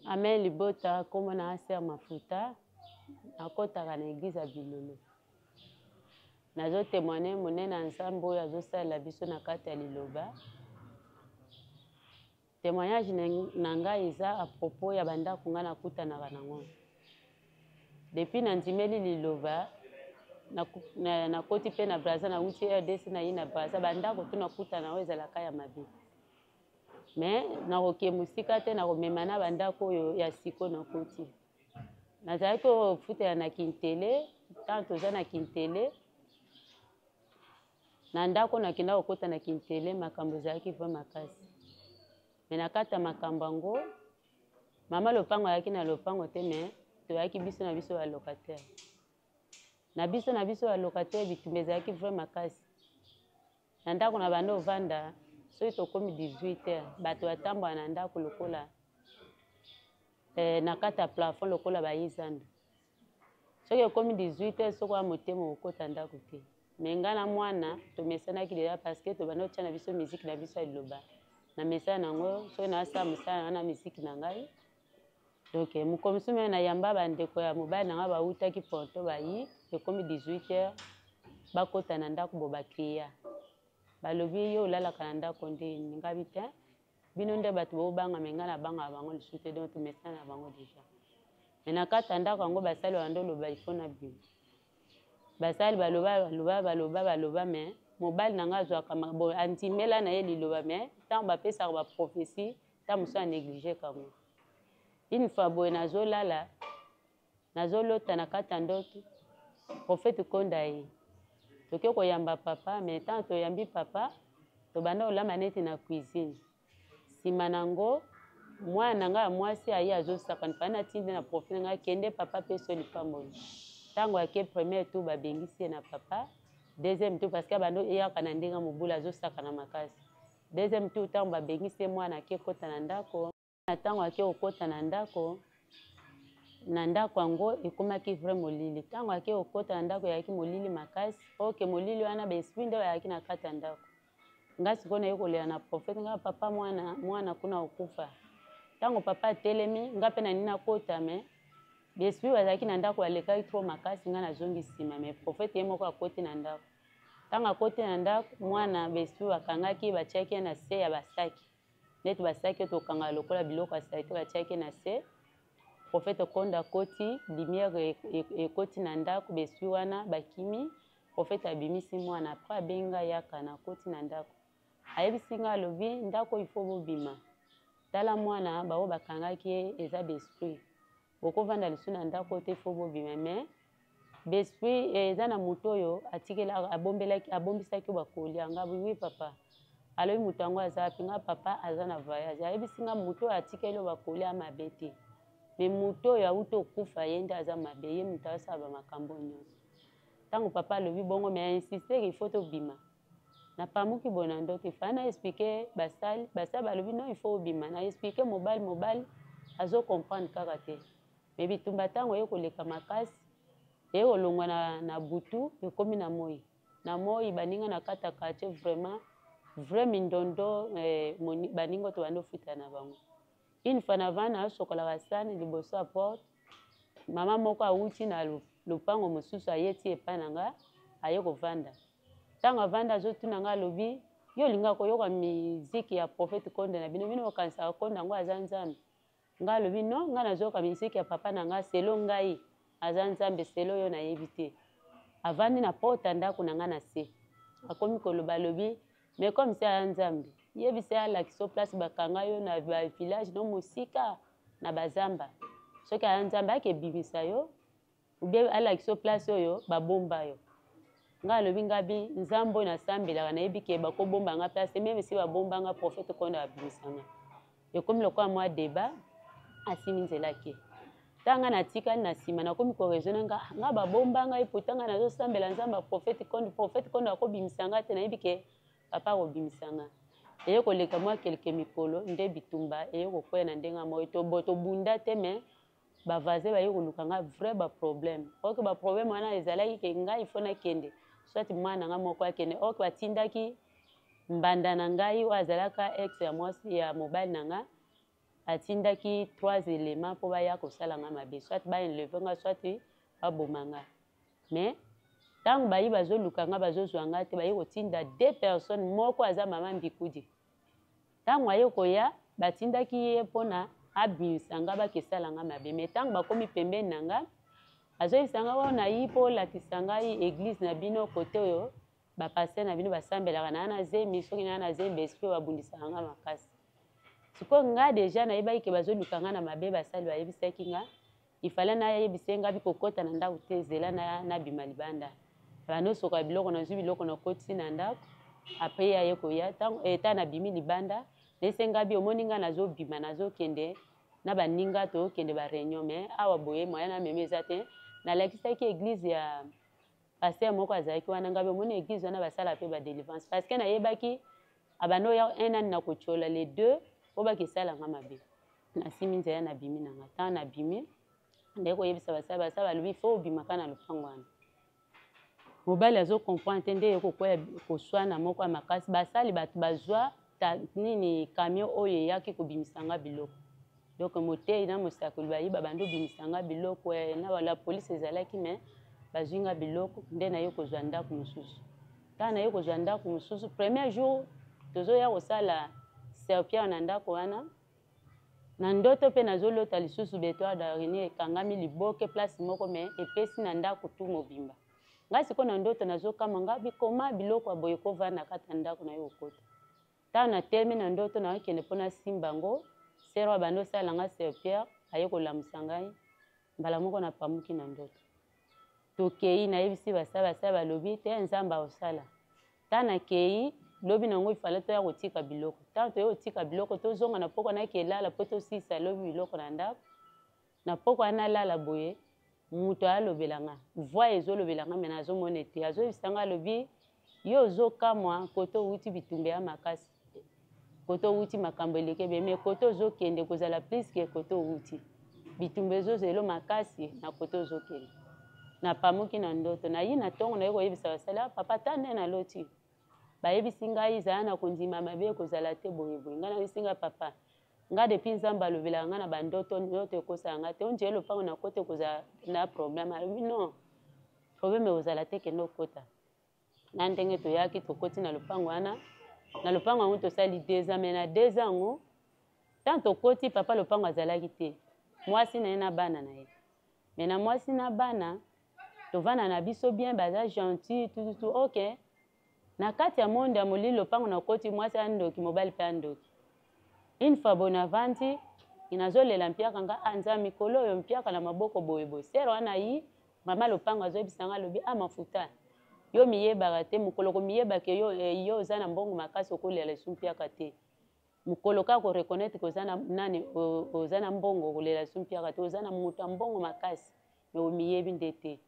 Amel Libota, comme on a serre mafuta, à côté à l'église à Bilolo. Nazo témoigné mon ensemble ya zo sala biso na kati ya liloba. Témoignage nanga eza à propos ya banda kunga na kuta na banango. Depuis nandimeli liloba na koti pe na braza na uti RDC na ina braza banda ko tuna kuta na weza la kaya mabi. Mais na roke musika te na romemana banda ko ya siko na koti. Na za ko futa na kintele, tanto za na kintele. Na ndako na kinda okota na kintele makambo zaki va makasi. Mena kata makambo ngo mama lopango yaki na lopango te me to yaki biso na biso wa locataire. Na biso wa locataire bitumbe zaki va makasi. Na ndako na bando vanda so to komi 18h bato atamba na ndako lokola na kata plafond lokola ba yizanda. So ke komi 18h so kwa motemo okota ndako te. Mengana mwana to mesana ki déjà parce que to bano tchana biso musique na biso liloba na mesana ngo so na sa musana na musique na ngai donc mu komisume na yamba bandeko ya mobali na ba uta ki porto ba yi e komi 18h ba kota na ndako bo ba kriya balobi yo lala ka ndako nde ngabi te bino nde bato bo banga mengana banga bango lisute donc to mesana bango déjà na kata ndako ngo basali wando lo ba ifona bi basali baloba mais mobile nanga zwaka bo antimela na ye liloba mais tant ba pesa ba prophétie tant muso a négliger kango une fois boy nazolala nazolota na kata ndoto prophète kondaye toke ko yamba papa mais tant to yambi papa to banda olama neti na cuisine sima nango mwana nga mwasi ayi azosaka nfana tinde na prophète nga kende papa peso lipambo. Tango ake premier tour ba bengisi na papa, deuxième tour parce que bando ya kana ndenga mobula zo saka na makasi. Deuxième tour tango ba bengisi mwana ake kota na ndako, na tango ake okota na ndako ngo ekomaki vrai molili. Tango ake okota na ndako yaki molili makasi, oke molili wana ba esprit ndo yaki na kata ndako. Ngasi kona yekolela na prophète nga papa mwana kuna okufa. Tango papa telemi ngape na nina kota mais Biespi wazaki na ndako aleka trop makasi nga na zongi sima mais prophète yemoko akoti na ndako. Tanga akoti na ndako mwana biespi wakangaki bachaki na se ya basaki. Netu basaki to kanga lokola biloko asaki bachaki na se. Prophète konda koti lumière ekoti na ndako biespi wana bakimi. Prophète abimisi mwana après benga yaka na koti na ndako. Ayebisi nga alobi ndako ifo bobima. Tala mwana bao bakangaki eza biespi. Boko vanda lisuna ndako te fobo bima mais besprit ezana mutoyo atikela abombisaki bakoli anga oui papa aloyi mutango azapi nga papa azana voyage ayebisinga mutoyo atikela bakoli amabete mais mutoyo auto kufa yenda aza mabe ye mutasa ba makambo nyonso tango papa alobi bongo mais insister il faut to bima na pamuki bona ndoto fana expliquer basali balobi non il faut bima na expliquer mobile azo comprendre kaka te. Mais bitumba tango yeko leka makasi yeko longwa na butu yekomi na moi baninga na kata quartier vraiment mindondo baningo to bando futa na bango une fois na vana sokola basani liboso a porte mama moko awuti na lupango mosusu ayeti epananga ayeko vanda tango vanda azotuna nga lobi yo linga ko yoka miziki ya prophète konde na bino kanisa konda ngo azanzambe nga lobi no nga nazoka misiki ya papa na nga selo ngai azanzambe selo yo na yebite avandi na porta ndako na nga na se akomi koloba lobi mais comme c'est anzambe yebise ala kiso place bakanga yo na village no musika na bazamba soki anzambe ake bimisa yo ube ala kiso place oyo babomba yo nga lobi ngabi nzambo na sambela na yebike bakobomba nga place même si babomba nga prophète konda abimisanga ekomi lokwa mwa débat asimi nzelaki tanga na tika na sima na komi ko raisonner nga babomba nga ipotanga na zo sambela nzamba prophète konda akobimisanga te na yebike papa kobimisanga eye koleka mwa quelque mikolo nde bitumba eye kokwea na ndenga moyo to bunda te mais bavaze baye koluka nga vrai ba problème oke ba problème wana ezalaki ke nga ifona kende soit mwana nga moko akende oke batindaki mbanda na ngai o azalaka ex ya mwasi ya mobile na nga atindaki 3 éléments pour baya kosala nga mabe soit baenleve nga soit baboma nga mais ntango bayi bazoluka nga bazozwa nga te bayi kotinda 2 personnes moko aza mama mbikudi ntango aye koya batindaki ye mpona abimisa nga bakesala nga mabe mais ntango bakomi pembeni na nga azoyebisa nga wana nayi mpo olakisa ngai église na bino kote oyo bapaster na bino basambelaka na na zemi soki na na zemi esprit babundisaka nga makasi sikoyo nga deja nayebaki ke bazoluka nga na mabe basali bayebisaki nga ifale nayebise nga bikokota na ndako te zela nabima libanda banosoka biloko nazwi biloko nakotisi na ndako apres ye aye koya eta nabimi libanda nayese nga bi omoni nga nazobima nazokende na baninga tokende bareunion mais awa boye moya na meme eza te nalakisaki église ya paster moko azalaki wana ngabi omoni église wana basala mpe badelivrance parce que nayebaki abanda oya un ani na kotyola les deux po bakesalanga mabe nasimi nzela nabimi nanga ntango nabimi ndenge koyebisa basala balobi fo obimaka na lopango wana mobali azocomprendre te nde ye kokwea koswana moko ya makasi basali bato bazwa nini camion oyo eyaki kobimisanga biloko donc motei na mosakoli bayiba bando obimisanga biloko na la polise ezalaki mais bazwi nga biloko nde naye kozwa ndako mosusu ntango naye kozwa ndako mosusu premier jour tozoya kosala serpillere na ndako wana na ndoto mpe nazolota lisusu betoire d'araignée ekangami liboke place moko mais epesi na ndako tu mobimba ngai sikoyo na ndoto nazokama nga bikoma biloko ya boye kovanda kati ya ndako na ye kokota ntango natelemi na ndoto nakokende mpo nasimba yango sere wa bando osala nga serpillere aye kolamusa ngai mbala moko napamuki na ndoto tokei nayebisi basala balobi te nzambe aosala ntango nakei lobi nango ifale toya kotika biloko ntango toye kotika biloko tozonga na poko anaki elala mpo tosisa lobi biloko na ndako na poko analala boye moto alobela nga voi ezolobela nga me nazomona ete azoyebisa nga alobi yo ozokamwa koto owuti bitumba ya makasi koto owuti makambo elekebe me koto ozokende kozala pliske koto owuti bitumba ezozelo makasi na koto ozokende napamuki na ndoto nayi na ntongo naye koyebisa basala papa ta nde naloti bayebisi ngai ezala na kondima mabe kozala te boyeboye ngai nayebisi ngai papa nga depuis nzambe alobelaka nga na bandoto ndoto ekosala nga te onjeye lopango na kote kozala na problème alobi non problème ekozala te kende okota na ndenge toyaki tokoti na lopango wana na lopango yango tosali 2 ans mais na 2 ans yango tant tokoti papa lopango azalaki te mwasi na ye na bana na ye mais na mwasi na bana tovanda na biso bien baza gentil tout ok na kati ya monde ya molili lopango na koti mwasi andoki mobali mpe andoki une fois bonavandi inazolela mpiaka nga anza mikolo oyo mpiaka na maboko boyeboye sere wana yi mama lopango azoyebisanga alobi mafuta yo miyebaka te mokolo komiyebake yo oza na mbongo makasi okolela esu mpiaka te mokolo kaka koreconnaitre ke oza na nani oza na mbongo okolela esu mpiaka te oza na moto ya mbongo makasi me omiyebi nde te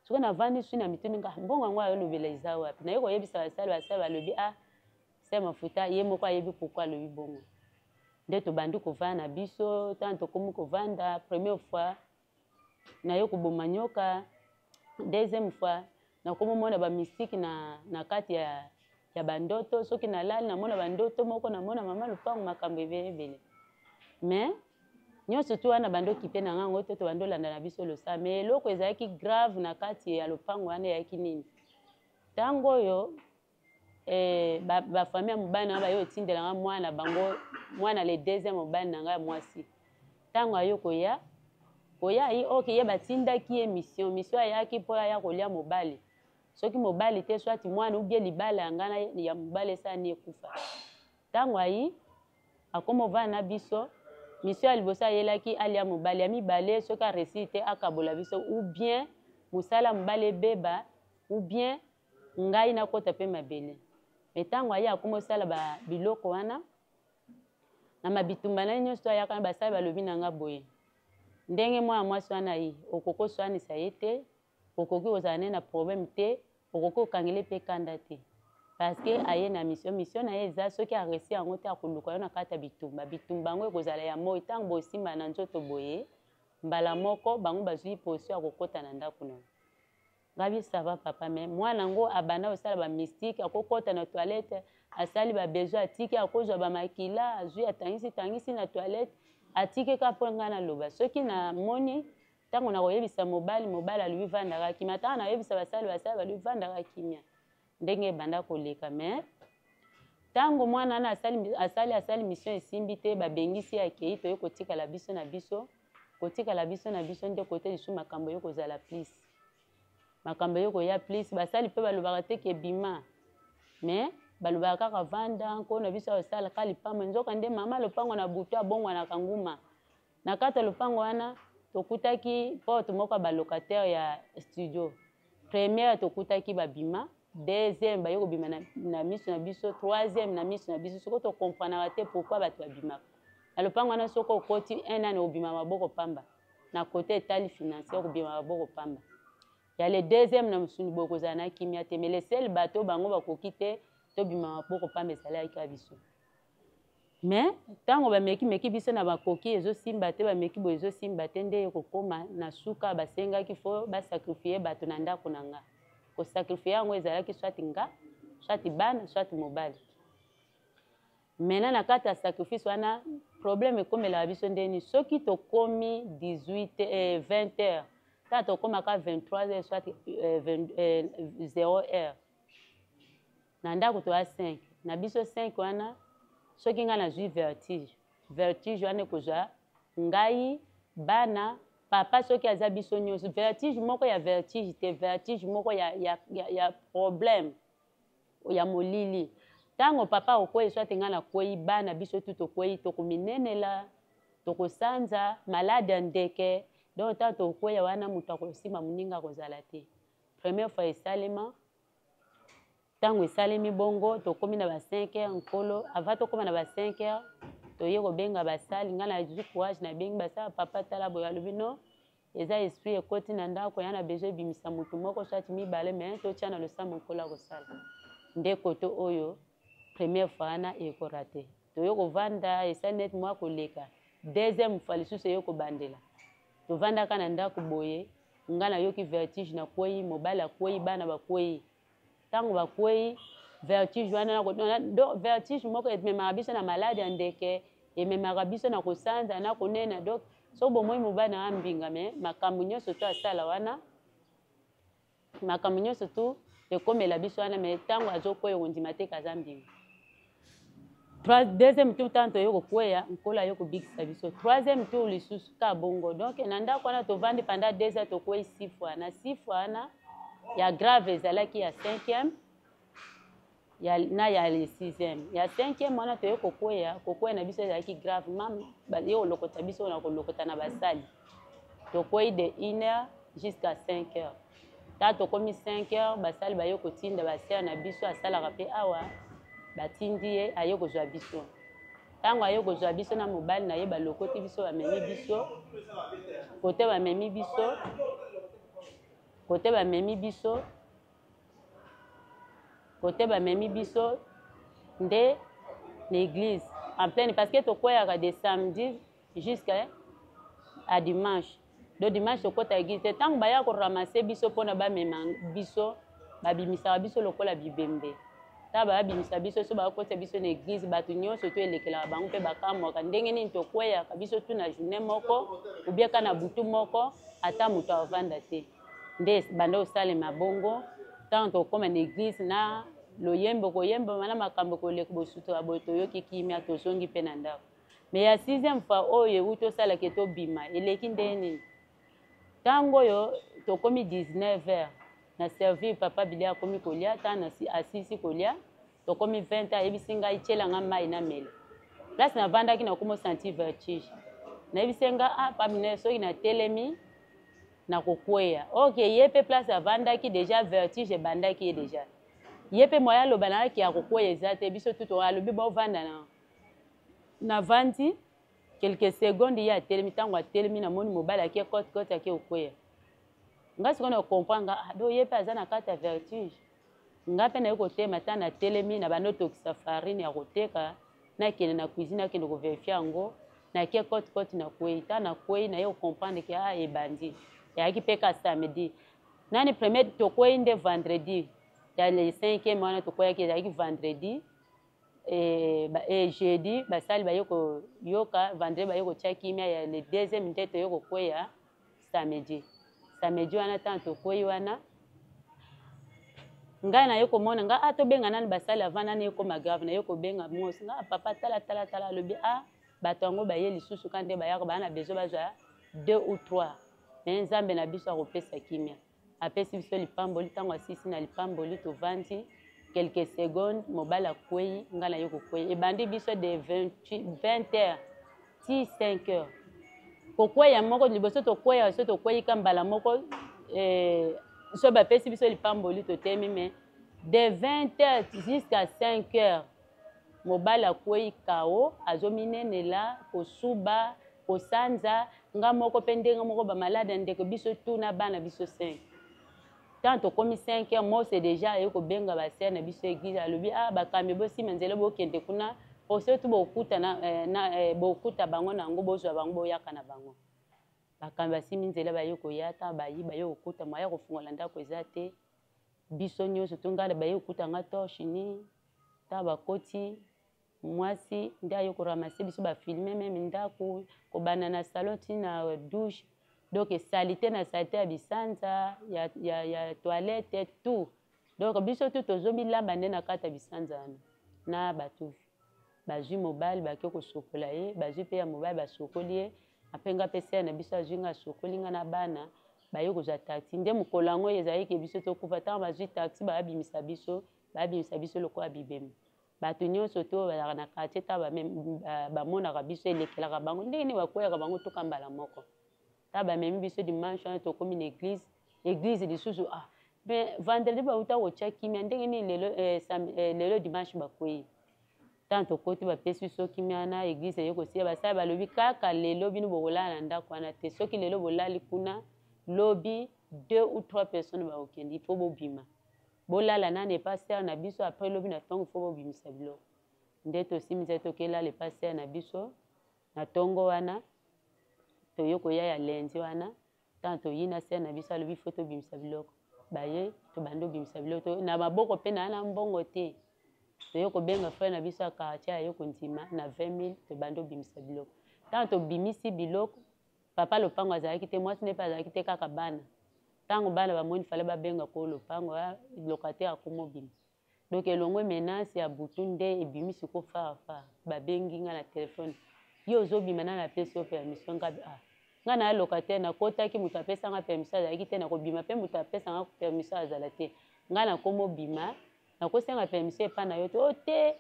soki navandi sui na mituni nga mbongo yango ayolobela eza wapi naye koyebisa basali balobi se mafuta ye moko ayebi pourkui alobi bongo nde tobandi kovanda na biso ntango tokomi kovanda première fois naye koboma nyoka deuxième fois nakomomona bamystike na kati ya bandoto soki nalali namona bandoto moko namona mama lopango makambo ebele mais nyonso tu wana bandoki mpe na ngango te tobandolanda na biso losa mais eloko ezalaki grave na kati ya lopango wana eyaki nini ntango oyo bafamille ya mobali na nga baye otindelanga mwana bango mwana le deuxième mobali na nga ya mwasi ntango aye koya ayi oke ye batindaki ye mission ayaki mpo aya kolia mobali soki mobali te swati mwana ubie libala ya ngana ya mobali esani ekufa ntango ayi akoma ovanda na biso mission ya liboso ayelaki alia mobali ya mibale soki aresi te akabola biso ou bien mosala mobali ebeba ou bien ngai nakota mpe mabele me ntango aye akoma osala biloko wana na mabitumba na ye nyonso ayaka na basali balobi na nga boye ndenge mwana mwasi wana ye okoki oswanisa ye te okoki kozala ne na problème te okoki kokangele mpe kanda te parce que aye na mission na ye eza soki aresi yango te akoluka yo na kati ya bitumba yango ekozala ya moi ntango bosimba na nzoto boye mbala moko bango bazwi position ya kokota na ndako na ngabi sava papa me mwana yango abanda kosala bamystike akokota na toilette asali babesoin atiki akozwa bamakila azwi atangisi na toilette atike ka mpo ngai naloba soki na moni ntango na koyebisa mobali alubi vandaka kimia ntango nakoyebisa basali balubi vandaka kimia ndenge ebanda koleka me ntango mwana wana asali mission esimbi te babengisi ye akei toye kotikala biso na biso nde kote lisu makambo yo kozala plus makambo yo koya plus basali mpe balobaka te ke bima me balobaka kaka vanda nko na biso osala ka lipambo nzoka nde mama lopango na butu abongwanaka nguma na kati ya lopango wana tokutaki porte moko ya balocataire ya studio première tokutaki babima deuxième baye kobima na miso na biso troisième na miso na biso soko tokomprenaka te pourquoi bato babimaka na lopango wana soko okoti un an obima maboko pamba na kote etali financier okobima maboko pamba ya le deuxième na mosuni boye kozala na kimia te mais le sel bato bango bakoki te tobima maboko pamba ezalaki ya biso mais ntango bameki biso na bakoki ezosimba te bameki boye ezosimba te nde ekokóma na suka basengaki fo basakrifie bato na ndako na nga kosakrifie yango ezalaki swati nga swati bana swati mobali maintenant na kati ya sacrifice wana problème ekomelaka biso ndeni soki tokomi 20 heures ta tokomaka 23 heures swati 0 heure na ndako toya 5 na biso 5 wana soki nga nazwi vertige wana ekozwa ngai bana papa soki aza biso nyonso vertige moko ya vertige te vertige moko ya problème ya molili ntango papa okwei swati nga nakwei bana biso tu tokwei tokominenela tokosanza malade ya ndeke donc ntango tokweya wana moto akosimba moninga akozala te première fois esalema ntango esalemi bongo tokomi na ba 5 heures nkolo avant tokoma na ba 5 heures toye kobenga basali nga nazwi courage nabengi basala papa tala boye alobi no eza esprit ekoti na ndako ya na besoin ebimisa motu moko swati mibale me totya na losambo nkolo akosala nde koto oyo première fois wana ekorate toye kovanda esali neti mwa koleka deuxième fois lisusu eye kobandela tovandaka na ndako boye nga nayoki vertige nakwei mobali akwei bana bakwei ntango bakwei vertige wana vertige moko ememaka biso na malade ya ndeke ememaka biso na kosanza na konena donc so bomoi mobali na mbinga me makambo nyonso to asala wana makambo nyonso tu ekomela biso wana me ntango azokwea kondima te kaza mbinga deuxième tour ntango toye kokweya nkolo aye kobikisa biso troisième tour lisusu ka bongo donc na ndako wana tovandi pendant 2 heures tokwei 6 fois na 6 fois wana ya grave ezalaki ya 5e na ya 6e ya 5e wana toye kokweya na biso ezalaki grave mam baye kolokota biso na kolokota na basali tokwei de 1 heure jusqu'à 5 heures ta tokomi 5 heures basali baye kotinda basere na biso asalaka mpe awa batindi ye aye kozwa biso ntango aye kozwa biso na mobali na ye balokoti biso bamemi biso kote bamemi biso nde l'église en pleine parce que tokweyaka de samedi jusqu'à dimanche do dimanche tokota église te ntango baya koramase biso mpona bamema biso babimisaka biso lokola bibembe ta babimisa biso so bakota biso na église bato nyonso to elekelaka bango mpe bakamwaka ndenge nini tokweyaka biso tu na journée moko obiaka na butu moko ata moto avanda te nde banda osalema bongo ntango tokoma na église na loyembo koyemba na makambo koleka bosutoka boye toyoki kimia tozongi mpe na ndako mais ya 6e fois oyo euti osalaka tobima eleki nde nini ntango oyo tokomi 19 heures na servir papa bilia akomi kolia ntango asisi kolia tokomi 20 heures ayebisi ngai tyelanga mai na mele place navandaki nakomi osentir vertige nayebisi nga pamine soki natelemi na kokweya ok ye mpe place avandaki deja vertige ebandaki ye deja ye mpe moya aloba nayaki ya kokweya eza te biso tuto alobi bovanda na vandi quelques secondes ye atelemi ntango atelemi namoni mobali ake kote ake kokweya nga sikoyo na comprendre do ye mpe aza na kati ya vertige nga mpe naye kotema ntango natelemi na banotokisa farine ya koteka nakende na cuisine akende koverifie yango nake kote nakwei ntango nakwei naye kocomprendre ke ebandi yaki mpe ka samedi nani premier tokwei nde vendredi ya le 5e wana tokweyaki ezalaki vendredi et jeudi basali bayoko yoka vendredi bayoko tia kimia ya le deuxième nde toyoko kweya samedi wana tanto kwei wana ngai na yoko mona nga atobenga nani basali avant nani ekoma grave na yoko benga mwasi nga papa tala alobi bato yango baye lisusu kande bayaka bana besoin bazwa 2 ou 3 mais nzambe na biso akopesa kimia apesi biso lipamboli ntango asisi na lipamboli tovandi quelques secondes mobali akwei nga na yoko kwei ebandi biso de 20 heures ti 5 heures kokweya moko liboso tokweya so tokweyika mbala moko so bapesi biso lipamboli totemi mais de 20 heures jusqu'à 5 heures mobali akwei kao azominenela kosuba kosanza nga moko mpe ndenge moko bamalade ndeko biso tuna bana biso 5 tant tokomi 5 heures moi c'est déjà aye kobenga basere na biso église alobi bakambi bosima nzela bokende kuna ose tu bokuta bango nango bozwa bango boyaka na bango bakambi basimi nzela baye koya ta bayi baye kokuta mwaya kofungola ndako eza te biso nyonso tongala baye kokuta nga torche ni ta bakoti mwasi nde aye koramase biso bafilme meme ndako kobana na salon ti na douche donc salite na salite ya bisanza ya toilette tout donc biso tu tozobilamba nde na kati ya bisanza wana na batufi bazwi mobali bake kosokola ye bazwi mpe ya mobali basokoli ye apenga mpe sere na biso azwi nga asokoli nga na bana baye kozwa taxi nde mokolo yango ezalaki biso tokufa ntango bazwi taxi babimisa biso lokola bibembe bato nyonso to bazalaka na quartier ta bamonaka biso elekelaka bango ndenge nini bakweyaka bango toka mbala moko ta bamemi biso dimanche wana tokomi na église lisusu mais vendredi bauta kotia kimia ndenge nini lelo dimanche bakwei tant tokoti bapesi biso kimia wana église eye kosila basali balobi kaka lelo bino bokolala na ndako wana te soki lelo bolali kuna lobi 2 ou 3 personnes bakokende il faut bobima bolala nani epaster na biso après lobi na ntongo il faut bobimisa biloko nde tosimisa tokelala epaster na biso na ntongo wana toyokoya ya lendi wana tant toyi na sere na biso alobi faut tobimisa biloko baye tobandi obimisa biloko na maboko mpe na mbongo te toyokobenga frère na biso ya quartier aye kondima na 20 000 tobandi obimisa biloko tant tobimisi biloko papa lopango azalaki te mwasi nde mpe azalaki te kaka bana ntango bana bamoni fale babenga ko lopango locataire akoma obima donc elongwe menace ya butu nde ebimisi ko farafara babengi nga na telefone yo ozobima nani apesi yo permission ngabi nga na locataire nakotaki moto apesanga permission azalaki te nakobima mpe moto apesanga permission azala te nga nakoma obima nakosenga permission epa na yo te te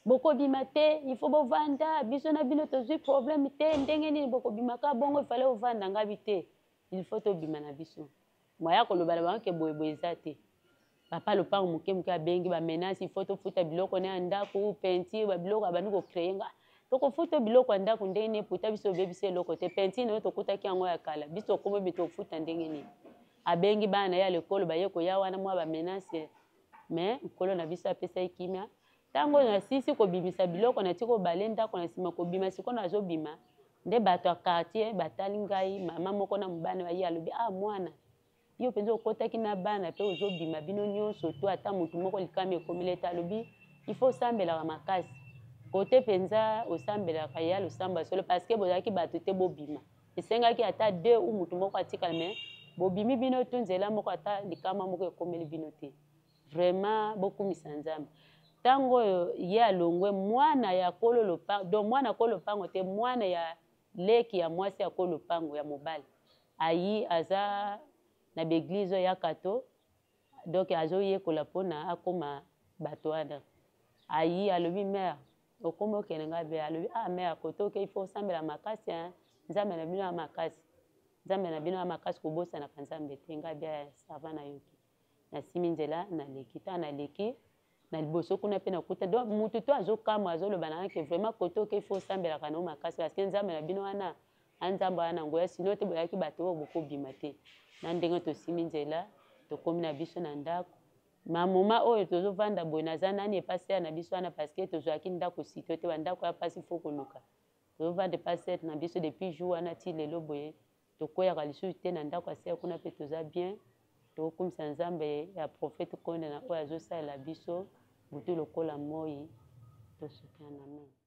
bokobima te il faut bovanda biso na bino tozwi problème te ndenge nini bokobimaka bongo ifale ovanda ngabi te il faut tobima na biso mwaya koloba na bango ke boyeboye eza te papa lopango moke abengi bamenasi il faut tofuta biloko ne ya ndako peinture babiloko abandi kocreye nga tokofuta biloko ya ndako ndenge nini puta biso obebisa eloko te peinture nayo tokutaki yango ya kala biso okomobi tofuta ndenge nini abengi bana na ye ya lekolo baye koya wana mwa bamenasi mais nkolo na biso apesaki kimia ntango nasisi kobimisa biloko nati kobale ndako na nsima kobima sikoyo nazobima nde bato ya quartier batali ngai mama moko na mobali baye alobi mwana yo mpenza okotaki na bana mpe ozobima bino nyonso to ata motu moko likami ekomeli ete alobi il faut osambelaka makasi kote mpenza osambelaka ya losamba solo parceke bozalaki bato te bobima esengaki ata 2 ou motu moko atikala mais bobimi bino tu nzela moko ata likama moko ekomeli bino te vraiment bokumisa nzambe ntango oyo ye alongwe mwana ya kolo lopango donc mwana kolo lopango te mwana ya leki ya mwasi ya kolo lopango ya mobali ayi aza na beglize oyo ya kato donc azoyekola mpona akoma bato wana ayi alobi mare okoma okende ngai be alobi mare koto oke ifo osambela makasi nzambe na bino ya makasi nzambe na bino ya makasi kobosanaka nzambe te ngai be sava na yoki nasimi nzela naleki ta naleki na liboso kuna mpe nakuta donc mutu to azokamwa azoloba na ke vraiment koto oke ifo osambelaka nao makasi parce que nzambe na bino wana anzambe wana ngoya sino te boyaki bato oyo bokobima te na ndenge tosimi nzela tokomi na biso na ndako mamoma oyo tozovanda boye naza nani epaster na biso wana parceke tozwaki ndako sito te bandako ya pasi fo koluka tozovanda epaster na biso depuis jour wana ti lelo boye tokweyaka lisusu te na ndako asere kuna mpe toza bien tokokumisa nzambe ya prophète konde na oyo azosalela biso butu lokola moi tosukana. Amen.